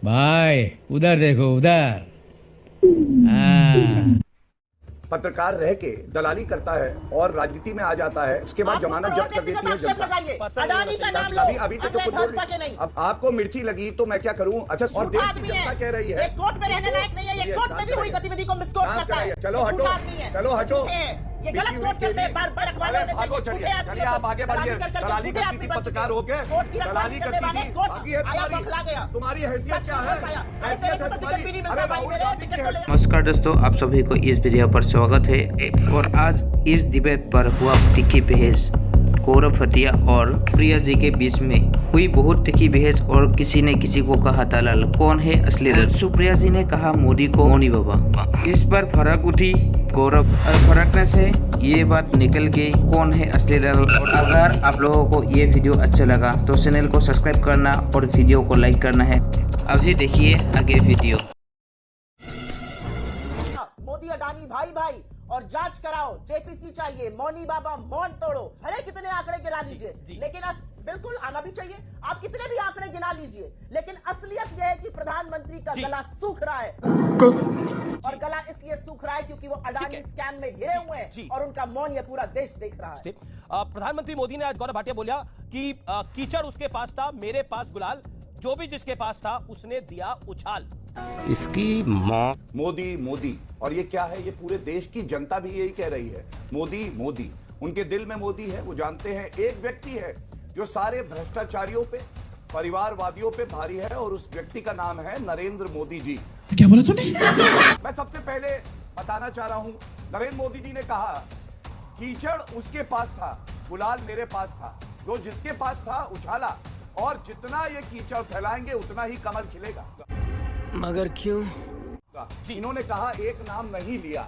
भाई उधर देखो उधर। हाँ। पत्रकार रह के दलाली करता है और राजनीति में आ जाता है, उसके बाद जमानत जब्त कर देती है जनता। अडानी का नाम लो, अभी तो कुछ बोल रही। अब आपको मिर्ची लगी तो मैं क्या करूं? अच्छा, और देश की जनता कह रही है कोर्ट में रहने लायक नहीं है, ये कोर्ट में भी हुई गतिविधि को मिसकोट करता है। चलो हटो, चलो हटो, ये गलत कोर्ट करते हैं, बार-बार अखबारों में भागो, चलिए चलिए आप आगे बढ़िए। दलाली करती थी पत्रकार हो गए, दलाली करती थी, बाकी है तुम्हारी हैसियत क्या है? हैसियत है तुम्हारी। अरे राहुल गांधी की हैसियत। नमस्कार दोस्तों, आप सभी को इस वीडियो पर स्वागत है। और आज इस डिबेट पर हुआ तीखी बहस। गौरव भटिया और प्रिया जी के बीच में हुई बहुत तीखी बहस और किसी ने किसी को कहा दलाल, कौन है असली दलाल। सुप्रिया जी ने कहा मोदी को मोनी बाबा। इस पर फर्क उठी गौरव और फरकने से ये बात निकल गई कौन है असली दलाल। और अगर आप लोगों को ये वीडियो अच्छा लगा तो चैनल को सब्सक्राइब करना और वीडियो को लाइक करना है। अभी देखिए आगे वीडियो। मोदी अडानी भाई भाई और जांच कराओ, जेपीसी चाहिए, मौनी बाबा मौन तोड़ो, भले कितने आंकड़े गिना लीजिए, लेकिन बिल्कुल आना भी चाहिए। आप कितने भी आंकड़े गिना लीजिए, लेकिन असलियत यह है कि प्रधानमंत्री का गला सूख रहा है। और गला इसलिए सूख रहा है क्योंकि वो अडानी स्कैम में घिरे हुए हैं और उनका मौन ये पूरा देश देख रहा है। प्रधानमंत्री मोदी ने आज गौरव भाटिया बोला कि कीचड़ उसके पास था, मेरे पास गुलाल, जो भी जिसके पास था उसने दिया उछाल। इसकी माँ मोदी मोदी, और ये क्या है? ये पूरे देश की जनता भी यही कह रही है, मोदी मोदी। उनके दिल में मोदी है। वो जानते हैं एक व्यक्ति है जो सारे भ्रष्टाचारियों पे, परिवारवादियों पे भारी है, और उस व्यक्ति का नाम है नरेंद्र मोदी जी। क्या बोला तूने? मैं सबसे पहले बताना चाह रहा हूं, नरेंद्र मोदी जी ने कहा कीचड़ उसके पास था, गुलाल मेरे पास था, जो जिसके पास था उछाला, और जितना ये कीचड़ फैलाएंगे उतना ही कमल खिलेगा। मगर क्यों? इन्होंने कहा एक नाम नहीं लिया,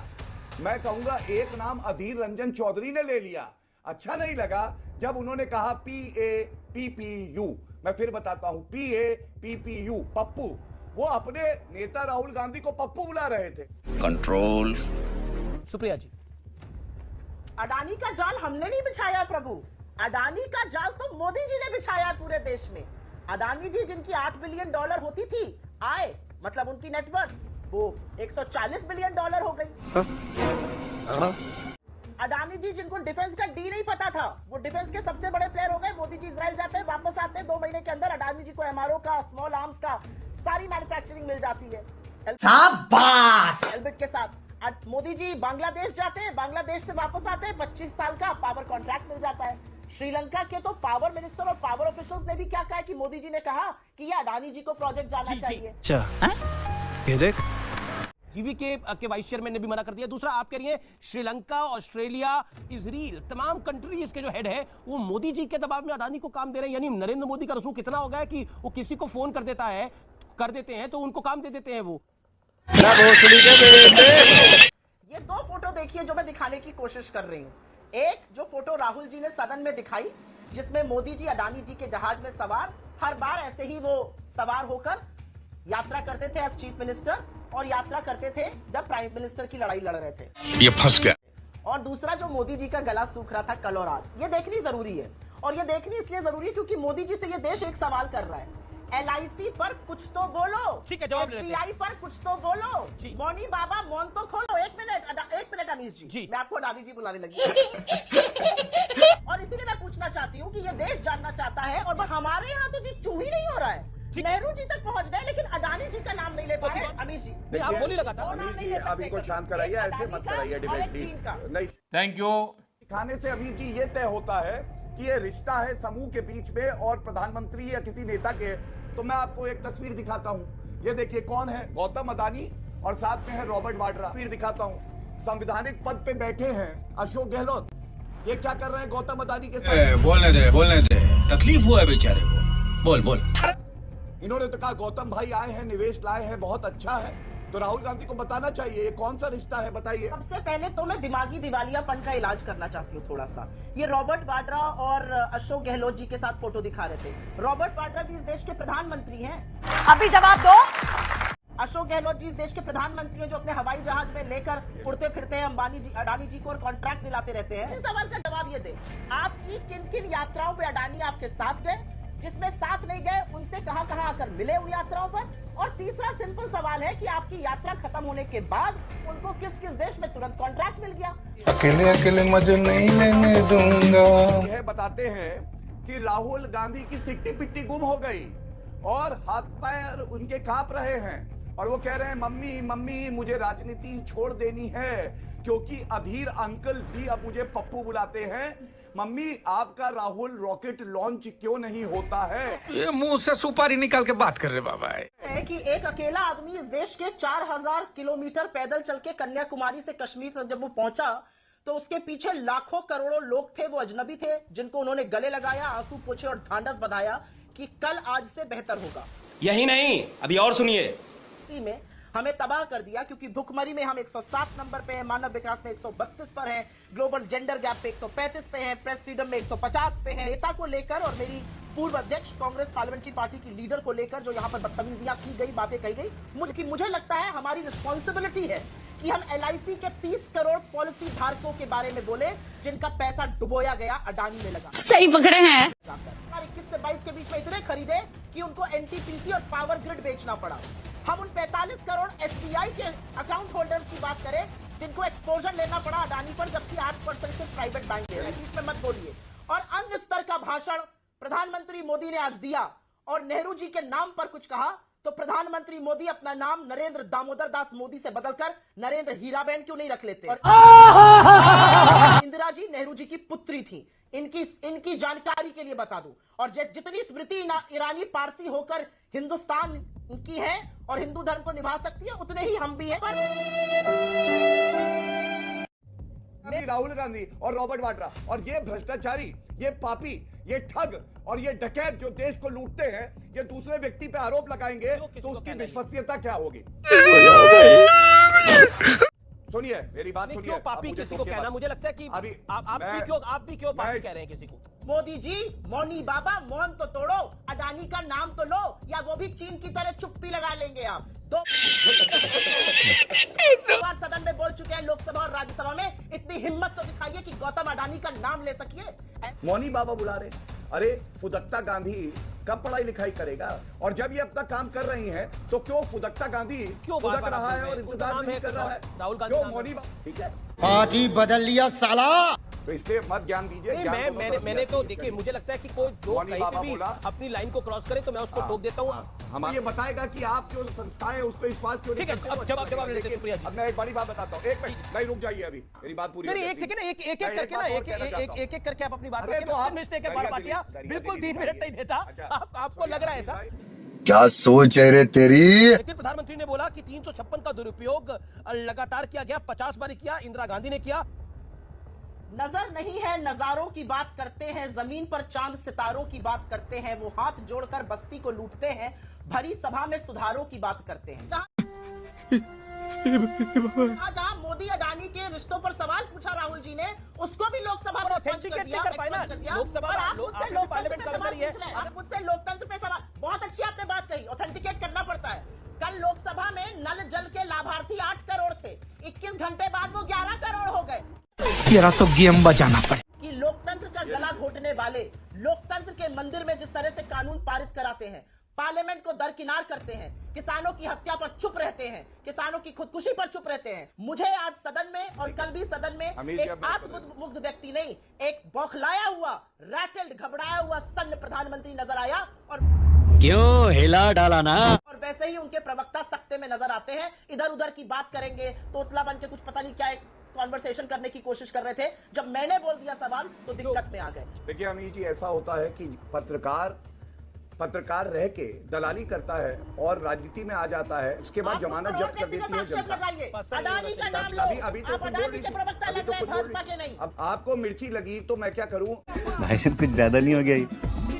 मैं कहूंगा एक नाम अधीर रंजन चौधरी ने ले लिया। अच्छा नहीं लगा जब उन्होंने कहा PAPPU। मैं फिर बताता हूं, PAPPU, पप्पू। वो अपने नेता राहुल गांधी को पप्पू बुला रहे थे। कंट्रोल। सुप्रिया जी, अडानी का जाल हमने नहीं बिछाया प्रभु, अडानी का जाल तो मोदी जी ने बिछाया पूरे देश में। अडानी जी जिनकी $8 बिलियन होती थी आय, मतलब उनकी नेटवर्थ, वो $140 बिलियन हो गई। अडानी जी जिनको डिफेंस का डी नहीं पता था, वो डिफेंस के सबसे बड़े प्लेयर हो गए। मोदी जी इजराइल जाते हैं, वापस आते हैं, 2 महीने के अंदर अडानी जी को MRO का, स्मॉल आर्म्स का सारी मैन्युफैक्चरिंग मिल जाती है एल्बिट के साथ। मोदी जी बांग्लादेश जाते हैं, बांग्लादेश से वापस आते हैं, 25 साल का पावर कॉन्ट्रैक्ट मिल जाता है। श्रीलंका के तो पावर मिनिस्टर और पावर ऑफिशियल्स ने भी क्या कहा कि मोदी जी ने कहा कि ये अडानी जी को प्रोजेक्ट जाना चाहिए। ये देख, जीवी के वाइस चेयरमैन ने भी मना कर दिया। दूसरा, आप कह रही हैं श्रीलंका, ऑस्ट्रेलिया, इजराइल, तमाम कंट्रीज के जो हेड है वो मोदी जी के दबाव में अडानी को काम दे रहे हैं। यानी नरेंद्र मोदी का रसूख कितना हो गया कि वो किसी को फोन कर देते हैं तो उनको काम दे देते हैं वो। ये 2 फोटो देखिए जो मैं दिखाने की कोशिश कर रही हूँ। एक जो फोटो राहुल जी ने सदन में दिखाई, जिसमें मोदी जी अडानी जी के जहाज में सवार, हर बार ऐसे ही वो सवार होकर यात्रा करते थे एज चीफ मिनिस्टर, और यात्रा करते थे जब प्राइम मिनिस्टर की लड़ाई लड़ रहे थे। ये फंस गया। और दूसरा जो मोदी जी का गला सूख रहा था कल और आज, ये देखनी जरूरी है। और ये देखनी इसलिए जरूरी है क्योंकि मोदी जी से ये देश एक सवाल कर रहा है, LIC पर कुछ तो बोलो, ठीक है, जवाब लेते हैं। SBI पर कुछ तो बोलो, मौनी बाबा मौन तो खोलो। एक मिनट अमीश जी, मैं आपको अडानी जी बुलाने लगी। और इसीलिए मैं पूछना चाहती हूँ कि ये देश जानना चाहता है, और हमारे यहाँ तो जी चू ही नहीं हो रहा है। नेहरू जी तक पहुंच गए लेकिन अडानी जी का नाम नहीं ले पाए। अमीश जी, आप बोली लगा था। अमीर जी अब इनको शांत कराइए, ऐसे मत कराइए डिबेट प्लीज। नहीं, थैंक यू। खाने से अमीर जी ये तय होता है कि ये रिश्ता है समूह के बीच में और प्रधानमंत्री या किसी नेता के। तो मैं आपको एक तस्वीर दिखाता हूँ, ये देखिए कौन है, गौतम अडानी और साथ में है रॉबर्ट वाड्रा। तस्वीर दिखाता हूँ, संवैधानिक पद पे बैठे हैं अशोक गहलोत। ये क्या कर रहे हैं गौतम अडानी के साथ? बोलने दे, तकलीफ हुआ है बेचारे को। बोल। इन्होंने तो कहा गौतम भाई आए हैं, निवेश लाए हैं, बहुत अच्छा है। तो राहुल गांधी को बताना चाहिए ये कौन सा रिश्ता है, बताइए। सबसे पहले तो मैं दिमागी दिवालियापन का इलाज करना चाहती हूँ थोड़ा सा। ये रॉबर्ट वाड्रा और अशोक गहलोत जी के साथ फोटो दिखा रहे थे। रॉबर्ट वाड्रा जी इस देश के प्रधानमंत्री हैं। अभी जवाब दो। अशोक गहलोत जी इस देश के प्रधानमंत्री हैं जो अपने हवाई जहाज में लेकर उड़ते फिरते हैं अंबानी जी, अडानी जी को, और कॉन्ट्रैक्ट दिलाते रहते हैं। इस सवाल का जवाब ये दे, आपकी किन किन यात्राओं पे अडानी आपके साथ गए जिसमें साथ नहीं गए उनसे कहां आकर मिले उन यात्राओं पर? और तीसरा सिंपल सवाल है कि आपकी यात्रा खत्म होने के बाद उनको किस किस देश में तुरंत कॉन्ट्रैक्ट मिल गया? अकेले अकेले मजे नहीं लेने दूंगा। यह बताते हैं कि राहुल गांधी की सिट्टी पिट्टी गुम हो गई और हाथ पैर उनके कांप रहे हैं और वो कह रहे हैं मम्मी मम्मी मुझे राजनीति छोड़ देनी है क्योंकि अधीर अंकल भी अब मुझे पप्पू बुलाते हैं। मम्मी आपका राहुल रॉकेट लॉन्च क्यों नहीं होता है? ये मुंह से सुपारी निकाल के बात कर रहे बाबा है कि एक अकेला आदमी इस देश के 4000 किलोमीटर पैदल चल के कन्याकुमारी से कश्मीर तक जब वो पहुंचा तो उसके पीछे लाखों करोड़ों लोग थे, वो अजनबी थे जिनको उन्होंने गले लगाया, आंसू पोछे और ढांढस बंधाया कि कल आज से बेहतर होगा। यही नहीं, अभी और सुनिए। में हमें तबाह कर दिया क्योंकि भुखमरी में हम 107 नंबर पे हैं, मानव विकास में 132 पर हैं, ग्लोबल जेंडर गैप पे 135 पे हैं, प्रेस फ्रीडम में 150 पे हैं। नेता को लेकर और मेरी पूर्व अध्यक्ष कांग्रेस पार्लियामेंट्री पार्टी की लीडर को लेकर जो यहाँ पर बदतमीजियां की गई, बातें कही गई, मुझे लगता है हमारी रिस्पॉन्सिबिलिटी है कि हम LIC के 30 करोड़ पॉलिसी धारकों के बारे में बोले जिनका पैसा डुबोया गया अडानी में लगा। सही पकड़े हैं। 21 से 22 के बीच में इतने खरीदे कि उनको NTPC और पावर ग्रिड बेचना पड़ा। हम उन 45 करोड़ SBI के अकाउंट होल्डर्स की बात करें जिनको एक्सपोजर लेना पड़ा अडानी पर, जबकि 8% से प्राइवेट बैंक दे रहे हैं। इसमें मत बोलिए। और अन्य स्तर का भाषण प्रधानमंत्री मोदी ने आज दिया और नेहरू जी के नाम पर कुछ कहा तो प्रधानमंत्री मोदी अपना नाम नरेंद्र दामोदर दास मोदी से बदलकर नरेंद्र हीराबेन क्यों नहीं रख लेते? इंदिरा जी नेहरू जी की पुत्री थी। इनकी जानकारी के लिए बता दूं, और जितनी स्मृति ईरानी पारसी होकर हिंदुस्तान की है और हिंदू धर्म को निभा सकती है उतने ही हम भी हैं। राहुल गांधी और रॉबर्ट वाड्रा और ये भ्रष्टाचारी, ये पापी, ये ठग और ये डकैत जो देश को लूटते हैं, ये दूसरे व्यक्ति पे आरोप लगाएंगे तो उसकी विश्वसनीयता क्या होगी? सुनिए मेरी बात सुनिए। क्यों पापी किसी को कहना? मुझे लगता है कि अभी आप भी क्यों पापी कह रहे हैं किसी को? मोदी जी मौनी बाबा मौन तो तोड़ो, अडानी का नाम तो लो, या वो भी चीन की तरह चुप्पी लगा लेंगे आप। दो बार सदन में बोल चुके हैं, लोकसभा और राज्यसभा में, इतनी हिम्मत तो दिखाइए कि गौतम अडानी का नाम ले सकिए। मौनी बाबा बुला रहे, अरे फुदक्ता गांधी कब पढ़ाई लिखाई करेगा? और जब ये अपना काम कर रही हैं तो क्यों फुदक्ता गांधी फुदक रहा है और इंतजार नहीं कर रहा है? राहुल गांधी क्यों मौनी बाबा? ठीक है, पार्टी बदल लिया साला। तो इसलिए मत ज्ञान दीजिए। मैंने तो देखिए, मुझे लगता है कि कोई जो कहीं पे भी अपनी लाइन को क्रॉस करे तो मैं उसको टोक देता हूँ। हम ये बताएगा कि आप जो संस्था है उस पर विश्वास क्यों नहीं करते? अब जवाब लेते सुप्रिया जी। अब मैं एक बड़ी बात बताता हूँ, एक मिनट नहीं, रुक जाइए, अभी मेरी बात पूरी। नहीं, एक सेकंड, एक एक करके आप अपनी बात रखिए। मिस्टेक है बार बाटिया, बिल्कुल 3 मिनट नहीं देता। आपको लग रहा है ऐसा? क्या सोच है रे तेरी? लेकिन प्रधानमंत्री ने बोला कि 356 का दुरुपयोग लगातार किया गया, 50 बार किया, इंदिरा गांधी ने किया। नजर नहीं है नजारों की बात करते हैं, जमीन पर चांद सितारों की बात करते हैं, वो हाथ जोड़कर बस्ती को लूटते हैं, भरी सभा में सुधारों की बात करते हैं। जहां मोदी अडानी के रिश्तों पर सवाल पूछा राहुल जी ने, उसको भी लोकसभा में ऑथेंटिकेट नहीं कर पाए ना। लोकसभा पार्लियामेंट का अंदर ही है। आप मुझसे लोकतंत्र पे सवाल, बहुत अच्छी आपने बात कही, ऑथेंटिकेट करना पड़ता है। कल लोकसभा में नल जल के लाभार्थी 8 करोड़ थे, 21 घंटे बाद वो 11 करोड़ हो गए। तेरा तो गेम बजाना पड़े। कि लोकतंत्र का गला घोटने वाले लोकतंत्र के मंदिर में जिस तरह से कानून पारित कराते हैं, पार्लियामेंट को दरकिनार करते हैं, किसानों की हत्या पर चुप रहते हैं, किसानों की खुदकुशी पर चुप रहते हैं। मुझे आज सदन में और कल भी सदन में एक आत्ममुग्ध व्यक्ति नहीं, एक बौखलाया हुआ, रैटल्ड, घबराया हुआ सन्न प्रधानमंत्री नजर आया। और क्यों हिला डाला ना? और वैसे ही उनके प्रवक्ता सख्ते में नजर आते हैं, इधर उधर की बात करेंगे, तोतला बन के कुछ पता नहीं क्या एक कॉन्वर्सेशन करने की कोशिश कर रहे थे। जब मैंने बोल दिया सवाल तो दिक्कत में आ गए। देखिए अमीर जी, ऐसा होता है कि पत्रकार रह के दलाली करता है और राजनीति में आ जाता है, उसके बाद जमानत जब्त कर देती है जनता। अडानी का नाम लो, अभी तो आप अडानी के प्रवक्ता लग रहे हैं, भाजपा के नहीं। अब आपको मिर्ची लगी तो मैं क्या करूं? भाई साहब कुछ ज्यादा नहीं हो गया ये?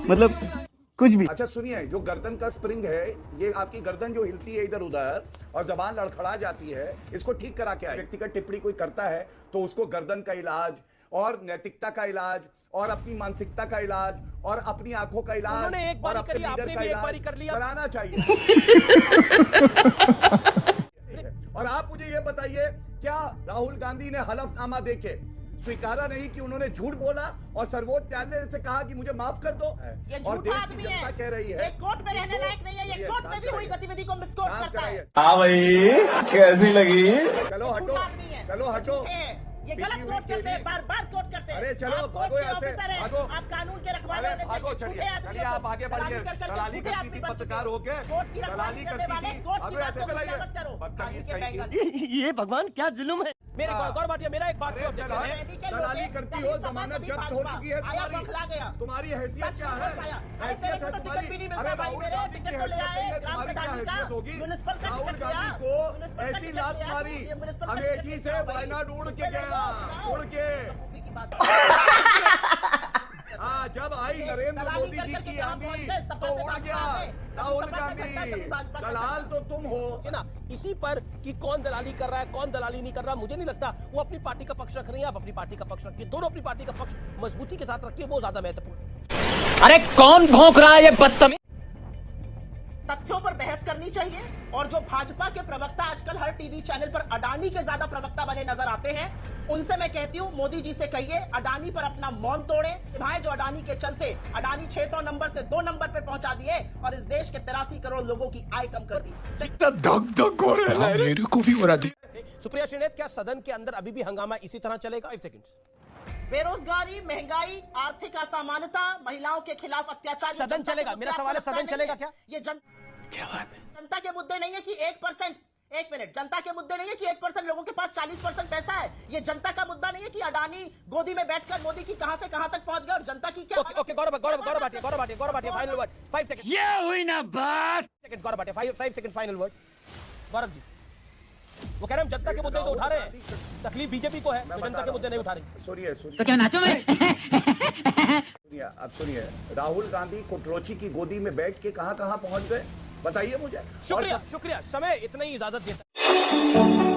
मतलब कुछ भी। अच्छा सुनिए, जो गर्दन का स्प्रिंग है, ये आपकी गर्दन जो हिलती है इधर उधर और जबान लड़खड़ा जाती है, इसको ठीक करा के आए। व्यक्तिगत टिप्पणी कोई करता है तो उसको गर्दन का इलाज और नैतिकता का इलाज और अपनी मानसिकता का इलाज और अपनी आंखों का इलाज और अपने लीडर का इलाज कराना चाहिए। और आप मुझे ये बताइए, क्या राहुल गांधी ने हलफनामा देके स्वीकारा नहीं कि उन्होंने झूठ बोला और सर्वोच्च न्यायालय से कहा कि मुझे माफ कर दो। ये और झूठा देश आदमी की जनता कह रही है ये कोर्ट में रहने लायक नहीं है, ये कोर्ट में भी हुई गतिविधि को मिसकोट करता है। हाँ भाई कैसी लगी? चलो हटो, झूठा आदमी है, चलो हटो। झूठे हैं, ये गलत कोर्ट करते हैं, बार बार कोर्ट करते हैं। अरे चलो, आप कोर्ट भागो के यहाँ से, ऑफिसर हैं, भागो। आप कानून के रखवाले अरे होने भागो, चाहिए। चलिए झूठे आदमी चलिए, आप आगे बढ़िए। दलाली दलाली कर करती थी, पत्रकार होके कोर्ट की दलाली रखवाली करने करती वाले थी। कोर्ट की भागो यहाँ से, बातों को चलाइए। मत करो। बदतमीज आगे कहीं बैंगन। की। ये भगवान क्या जुल्म है। मेरे गौर भाटिया, मेरा एक बात अरे को चल, objection है। दलाली करती हो, जमानत जब्त हो चुकी है तुम्हारी हैसियत क्या है? हैसियत है तुम्हारी? अरे राहुल गांधी की हैसियत नहीं है, तुम्हारी क्या हैसियत होगी? राहुल गांधी को ऐसी लात मारी, अमेठी से वायनाड उड़ के गया, उड़ के। हाँ, जब आई नरेंद्र मोदी जी की आंधी तो उड़ गया राहुल गांधी। दलाल तो तुम हो है ना। इसी पर कि कौन दलाली कर रहा है, कौन दलाली नहीं कर रहा, मुझे नहीं लगता। वो अपनी पार्टी का पक्ष रख रही है, आप अपनी पार्टी का पक्ष रखिए, दोनों अपनी पार्टी का पक्ष मजबूती के साथ रखिए, वो ज्यादा महत्वपूर्ण। अरे कौन भौंक रहा है ये बदतमीज? तथ्यों पर बहस करनी चाहिए। और जो भाजपा के प्रवक्ता आजकल हर टीवी चैनल पर अडानी के ज्यादा प्रवक्ता बने नजर आते हैं, उनसे मैं कहती हूं मोदी जी से कहिए अडानी पर अपना मौन तोड़े। भाई जो अडानी के चलते अडानी 600 नंबर से 2 नंबर पे पहुंचा दिए और इस देश के 83 करोड़ लोगों की आय कम कर दी। धक धक हो रहा है, मेरे को भी हो रहा है। सुप्रिया श्रीनेत, क्या सदन के अंदर अभी भी हंगामा इसी तरह चलेगा? 5 सेकंड। बेरोजगारी, महंगाई, आर्थिक असमानता, महिलाओं के खिलाफ अत्याचार, ये सदन जनता चलेगा? के मेरा मुद्दे सवाल है, आपको सदन लगता चलेगा नहीं है? क्या? ये क्या बात है? जनता के मुद्दे नहीं है कि 1%, एक मिनट, जनता के मुद्दे नहीं है कि 1% लोगों के पास 40% पैसा है। ये जनता का मुद्दा नहीं है कि अडानी गोदी में बैठकर मोदी की कहां से कहां तक पहुंच गए और जनता की क्या। Okay Gaurav Bhatia final word 5 second. ये हुई ना बात। Second Gaurav Bhatia 5 second final word. Gaurav ji, वो कह रहे हैं जनता के मुद्दे तो उठा रहे हैं, तकलीफ बीजेपी को है, तो जनता के मुद्दे नहीं उठा रही। सुनिए तो क्या नाचो मैं? सुनिए, अब सुनिए, राहुल गांधी कुटरोची की गोदी में बैठ के कहां कहां पहुंच गए बताइए मुझे। शुक्रिया, समय इतना ही इजाजत देता है।